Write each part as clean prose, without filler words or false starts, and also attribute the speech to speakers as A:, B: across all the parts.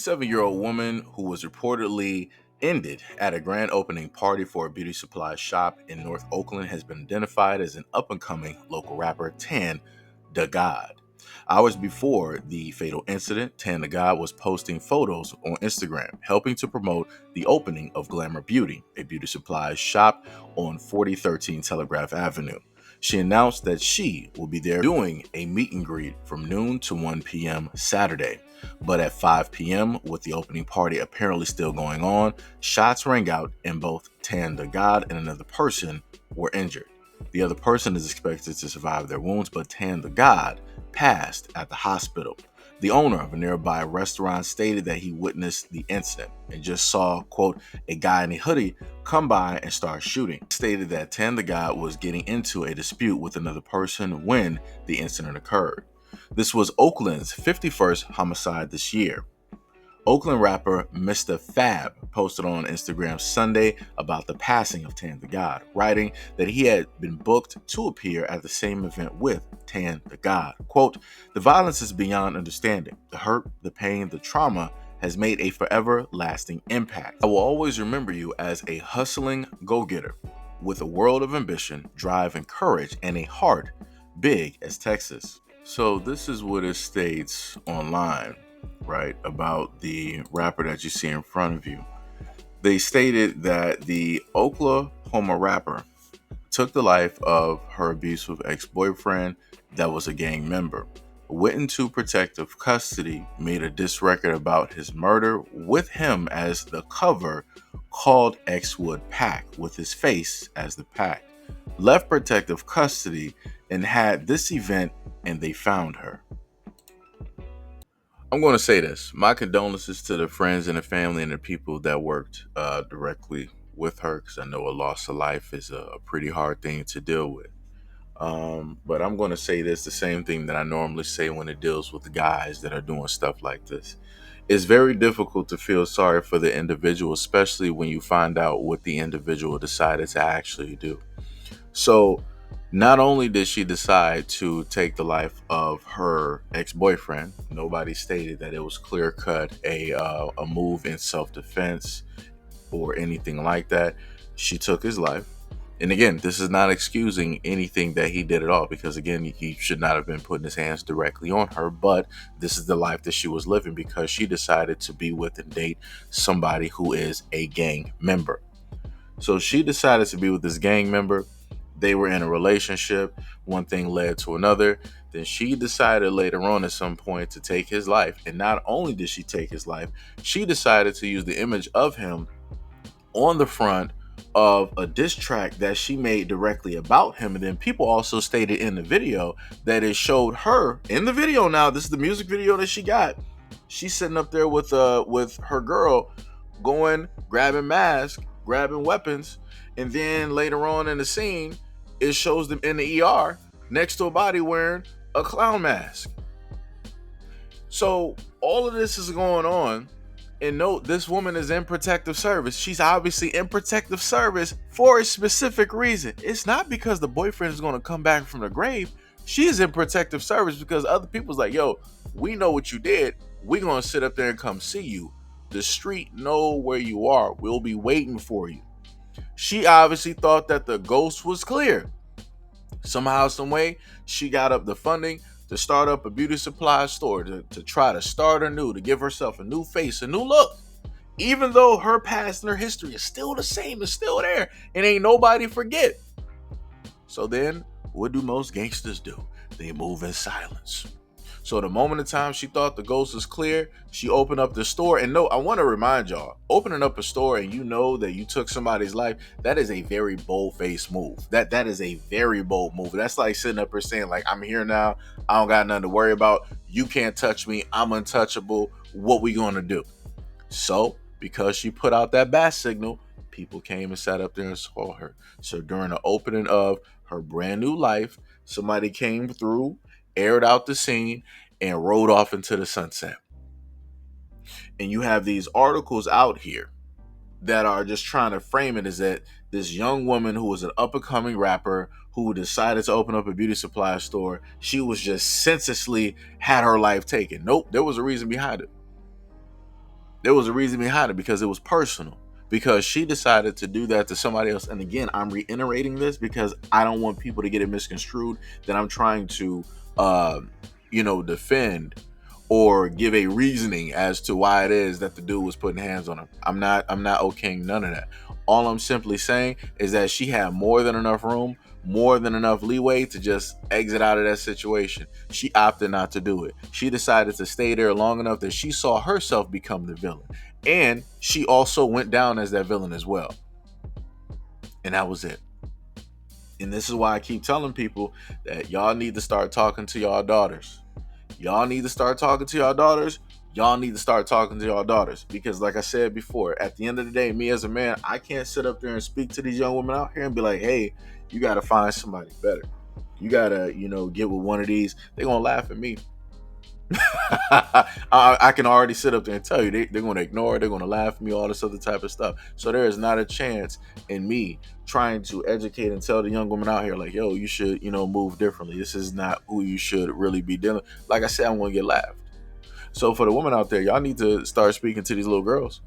A: 7-year-old woman who was reportedly ended at a grand opening party for a beauty supply shop in North Oakland has been identified as an up-and-coming local rapper, Tan the God. Hours before the fatal incident, Tan the God was posting photos on Instagram, helping to promote the opening of Glamour Beauty, a beauty supply shop on 4013 Telegraph Avenue. She announced that she will be there doing a meet and greet from noon to 1 p.m. Saturday. But at 5 p.m., with the opening party apparently still going on, shots rang out and both Tan the God and another person were injured. The other person is expected to survive their wounds, but Tan the God passed at the hospital. The owner of a nearby restaurant stated that he witnessed the incident and just saw, quote, a guy in a hoodie come by and start shooting. Stated that Tan the God was getting into a dispute with another person when the incident occurred. This was Oakland's 51st homicide this year. Oakland rapper Mr. Fab posted on Instagram Sunday about the passing of Tan the God, writing that he had been booked to appear at the same event with Tan the God. Quote, "The violence is beyond understanding. The hurt, the pain, the trauma has made a forever lasting impact. I will always remember you as a hustling go-getter with a world of ambition, drive, and courage, and a heart big as Texas." So this is what it states online, right, about the rapper that you see in front of you. They stated that the Oklahoma rapper took the life of her abusive ex-boyfriend that was a gang member. Went into protective custody, made a diss record about his murder with him as the cover, called X-Wood Pack with his face as the pack. Left protective custody and had this event and they found her. I'm going to say this. My condolences to the friends and the family and the people that worked directly with her, because I know a loss of life is a pretty hard thing to deal with. But I'm going to say this, the same thing that I normally say when it deals with the guys that are doing stuff like this. It's very difficult to feel sorry for the individual, especially when you find out what the individual decided to actually do. So not only did she decide to take the life of her ex-boyfriend, nobody stated that it was clear-cut a move in self-defense or anything like that. She took his life. And again, this is not excusing anything that he did at all, because again, he should not have been putting his hands directly on her, but this is the life that she was living because she decided to be with and date somebody who is a gang member. So she decided to be with this gang member. They were in a relationship. One thing led to another. Then she decided later on at some point to take his life. And not only did she take his life, she decided to use the image of him on the front of a diss track that she made directly about him. And then people also stated in the video that it showed her in the video. Now, this is the music video that she got. She's sitting up there with her girl, going, grabbing masks, grabbing weapons. And then later on in the scene, it shows them in the ER next to a body wearing a clown mask. So all of this is going on. And note, this woman is in protective service. She's obviously in protective service for a specific reason. It's not because the boyfriend is going to come back from the grave. She is in protective service because other people's like, yo, we know what you did. We're going to sit up there and come see you. The street know where you are. We'll be waiting for you. She obviously thought that the ghost was clear. Somehow, some way, she got up the funding to start up a beauty supply store, to try to start anew, to give herself a new face, a new look. Even though her past and her history is still the same, it's still there, and ain't nobody forget. So then, what do most gangsters do? They move in silence. So the moment in time she thought the ghost was clear, she opened up the store. And no, I want to remind y'all, opening up a store and you know that you took somebody's life, that is a very bold-faced move. That is a very bold move. That's like sitting up here saying, like, I'm here now. I don't got nothing to worry about. You can't touch me. I'm untouchable. What we gonna do? So because she put out that bat signal, people came and sat up there and saw her. So during the opening of her brand new life, somebody came through, aired out the scene, and rode off into the sunset. And you have these articles out here that are just trying to frame it as that this young woman who was an up-and-coming rapper who decided to open up a beauty supply store, she was just senselessly had her life taken. Nope, there was a reason behind it. There was a reason behind it, because it was personal. Because she decided to do that to somebody else. And again, I'm reiterating this because I don't want people to get it misconstrued that I'm trying to, uh, defend or give a reasoning as to why it is that the dude was putting hands on her. I'm not okaying none of that. All I'm simply saying is that she had more than enough room, more than enough leeway to just exit out of that situation. She opted not to do it. She decided to stay there long enough that she saw herself become the villain. And she also went down as that villain as well. And that was it. And this is why I keep telling people that y'all need to start talking to y'all daughters. Y'all need to start talking to y'all daughters. Y'all need to start talking to y'all daughters. Because like I said before, at the end of the day, me as a man, I can't sit up there and speak to these young women out here and be like, hey, you got to find somebody better. You got to, get with one of these. They're going to laugh at me. I can already sit up there and tell you they're going to ignore it. They're going to laugh at me, all this other type of stuff. So there is not a chance in me trying to educate and tell the young women out here like, yo, you should, move differently. This is not who you should really be dealing. Like I said, I'm going to get laughed. So for the women out there, y'all need to start speaking to these little girls,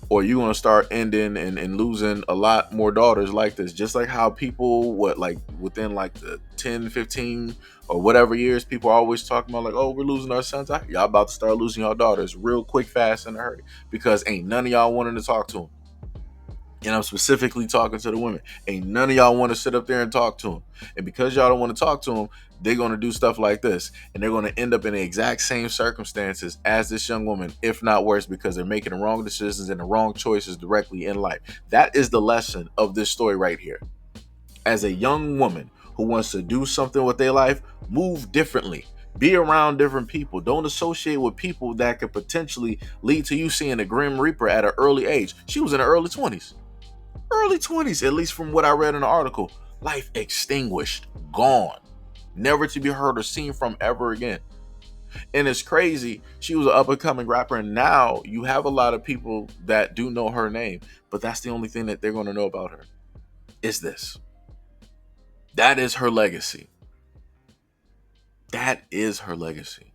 A: or you're going to start ending and losing a lot more daughters like this. Just like how people, within like the 10, 15 or whatever years, people are always talking about like, oh, we're losing our sons. Y'all about to start losing y'all daughters real quick, fast, in a hurry, because ain't none of y'all wanting to talk to them. And I'm specifically talking to the women. Ain't none of y'all want to sit up there and talk to them. And because y'all don't want to talk to them, they're going to do stuff like this. And they're going to end up in the exact same circumstances as this young woman, if not worse, because they're making the wrong decisions and the wrong choices directly in life. That is the lesson of this story right here. As a young woman who wants to do something with their life, move differently. Be around different people. Don't associate with people that could potentially lead to you seeing the Grim Reaper at an early age. She was in her early 20s. Early 20s, at least from what I read in the article. Life extinguished, gone, never to be heard or seen from ever again. And it's crazy. She was an up and coming rapper, and now you have a lot of people that do know her name, but that's the only thing that they're going to know about her is this. That is her legacy. That is her legacy.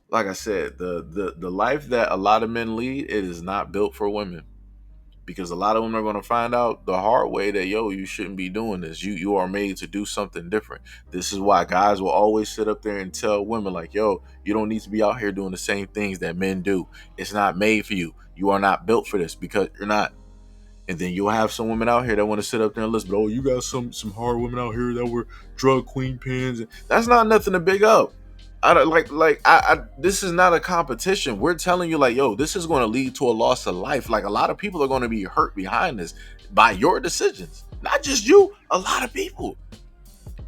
A: Like I said, the life that a lot of men lead, it is not built for women. Because a lot of them are going to find out the hard way that, yo, you shouldn't be doing this. You are made to do something different. This is why guys will always sit up there and tell women like, yo, you don't need to be out here doing the same things that men do. It's not made for you. You are not built for this, because you're not. And then you'll have some women out here that want to sit up there and listen, but oh, you got some hard women out here that were drug queen pins. That's not nothing to big up. I don't this is not a competition. We're telling you like, yo, this is going to lead to a loss of life. Like, a lot of people are going to be hurt behind this by your decisions. Not just you, a lot of people.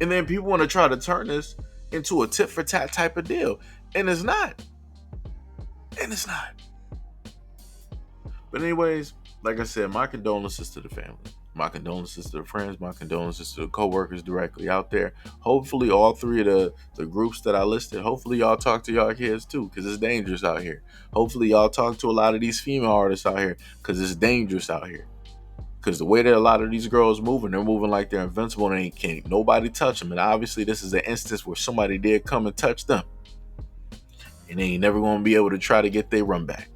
A: And then people want to try to turn this into a tit for tat type of deal. And it's not. And it's not. But anyways, like I said, my condolences to the family. My condolences to the friends, my condolences to the co-workers directly out there. Hopefully all three of the groups that I listed, hopefully y'all talk to y'all kids too, because it's dangerous out here. Hopefully y'all talk to a lot of these female artists out here, because it's dangerous out here. Because the way that a lot of these girls moving, they're moving like they're invincible and they can't nobody touch them. And obviously this is an instance where somebody did come and touch them. And they ain't never going to be able to try to get their run back.